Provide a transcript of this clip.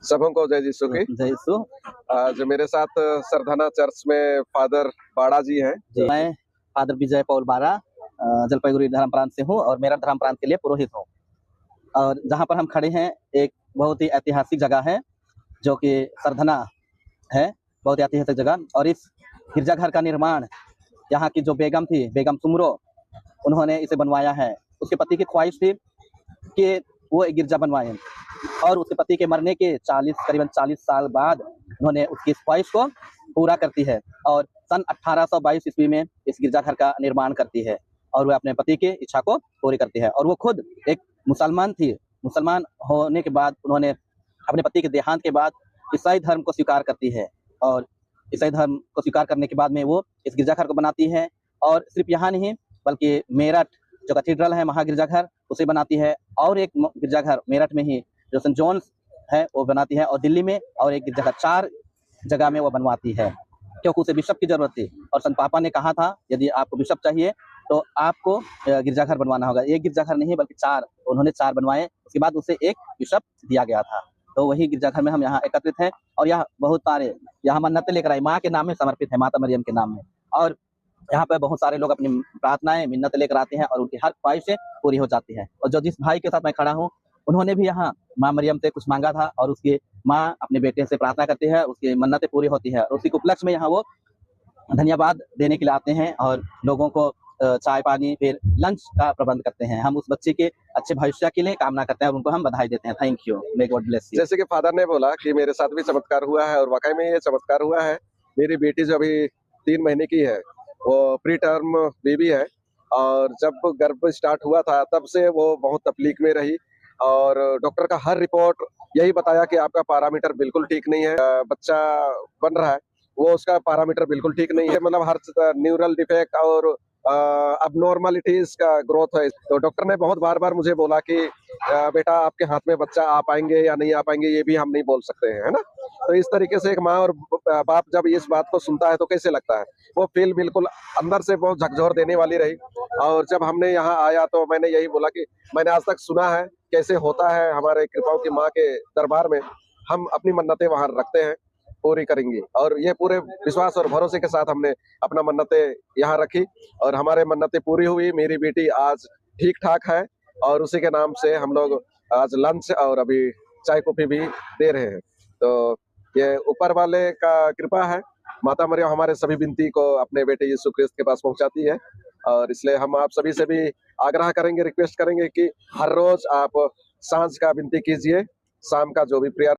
सबों को जय यीशु की। जय यीशु। आज मेरे साथ सरधना चर्च में फादर बाड़ा जी हैं। मैं फादर विजय पॉल बाड़ा जलपाईगुड़ी धर्म प्रांत से हूँ और मेरा धर्म प्रांत के लिए पुरोहित हूँ। और जहाँ पर हम खड़े हैं एक बहुत ही ऐतिहासिक जगह है जो कि सरधना है, बहुत ही ऐतिहासिक जगह। और इस गिरजाघर का निर्माण यहाँ की जो बेगम थी, बेगम सुमरो, उन्होंने इसे बनवाया है। उसके पति की ख्वाहिश थी कि वो एक गिरजा बनवाएं और उसके पति के मरने के करीबन 40 साल बाद उन्होंने उसकी इस ख्वाहिश को पूरा करती है और सन 1822 ईस्वी में इस गिरजाघर का निर्माण करती है और वह अपने पति की इच्छा को पूरी करती है। और वो खुद एक मुसलमान थी। मुसलमान होने के बाद उन्होंने अपने पति के देहांत के बाद ईसाई धर्म को स्वीकार करती है और ईसाई धर्म को स्वीकार करने के बाद में वो इस गिरजाघर को बनाती है। और सिर्फ यहाँ नहीं बल्कि मेरठ जो कैथेड्रल है, महागिरजाघर, उसे बनाती है। और एक गिरजाघर मेरठ में ही जो सेंट जॉन्स है वो बनाती है और दिल्ली में और एक गिरजाघर, 4 जगह में वो बनवाती है क्योंकि उसे बिशप की जरूरत थी। और संत पापा ने कहा था यदि आपको बिशप चाहिए तो आपको गिरजाघर बनवाना होगा। एक गिरजाघर नहीं बल्कि 4, उन्होंने 4 बनवाए। उसके बाद उसे एक बिशप दिया गया था। तो वही गिरजाघर में हम यहाँ एकत्रित हैं और यह बहुत सारे यहाँ मन्नतें लेकर आए, माँ के नाम में समर्पित है, माता मरियम के नाम में। और यहाँ पे बहुत सारे लोग अपनी प्रार्थनाएं, मिन्नतें लेकर आते हैं और उनकी हर ख्वाहिशें पूरी हो जाती है। और जो जिस भाई के साथ मैं खड़ा हूँ उन्होंने भी यहाँ माँ मरियम से कुछ मांगा था और उसकी माँ अपने बेटे से प्रार्थना करती है, उसकी मन्नतें पूरी होती है। और उसी के उपलक्ष्य में यहाँ वो धन्यवाद देने के लिए आते हैं और लोगों को चाय पानी फिर लंच का प्रबंध करते हैं। हम उस बच्चे के अच्छे भविष्य के लिए कामना करते हैं और उनको हम बधाई देते हैं। Thank you, may God bless you. जैसे कि फादर ने बोला कि मेरे साथ भी चमत्कार हुआ है और वाकई में ये चमत्कार हुआ है। मेरी बेटी जो अभी 3 महीने की है वो प्री टर्म बेबी है और जब गर्भ स्टार्ट हुआ था तब से वो बहुत तकलीफ में रही और डॉक्टर का हर रिपोर्ट यही बताया कि आपका पैरामीटर बिल्कुल ठीक नहीं है। बच्चा बन रहा है वो उसका पैरामीटर बिल्कुल ठीक नहीं है, मतलब हर न्यूरल डिफेक्ट और अबनॉर्मलिटीज का ग्रोथ है। तो डॉक्टर ने बहुत बार मुझे बोला कि बेटा आपके हाथ में बच्चा आ पाएंगे या नहीं आ पाएंगे ये भी हम नहीं बोल सकते हैं, है ना। तो इस तरीके से एक माँ और बाप जब इस बात को सुनता है तो कैसे लगता है, वो फील बिल्कुल अंदर से बहुत झकझोर देने वाली रही। और जब हमने यहाँ आया तो मैंने यही बोला कि मैंने आज तक सुना है कैसे होता है हमारे कृपाओं की माँ के दरबार में, हम अपनी मन्नतें वहां रखते हैं, पूरी करेंगी। और ये पूरे विश्वास और भरोसे के साथ हमने अपना मन्नतें यहाँ रखी और हमारे मन्नतें पूरी हुई। मेरी बेटी आज ठीक ठाक है और उसी के नाम से हम लोग आज लंच और अभी चाय कॉफी भी दे रहे हैं। तो ये ऊपर वाले का कृपा है। माता मरियम हमारे सभी विनती को अपने बेटे यीशु क्रिस्त के पास पहुंचाती है और इसलिए हम आप सभी से भी आग्रह करेंगे, रिक्वेस्ट करेंगे कि हर रोज आप सांझ का विनती कीजिए, शाम का जो भी प्रेयर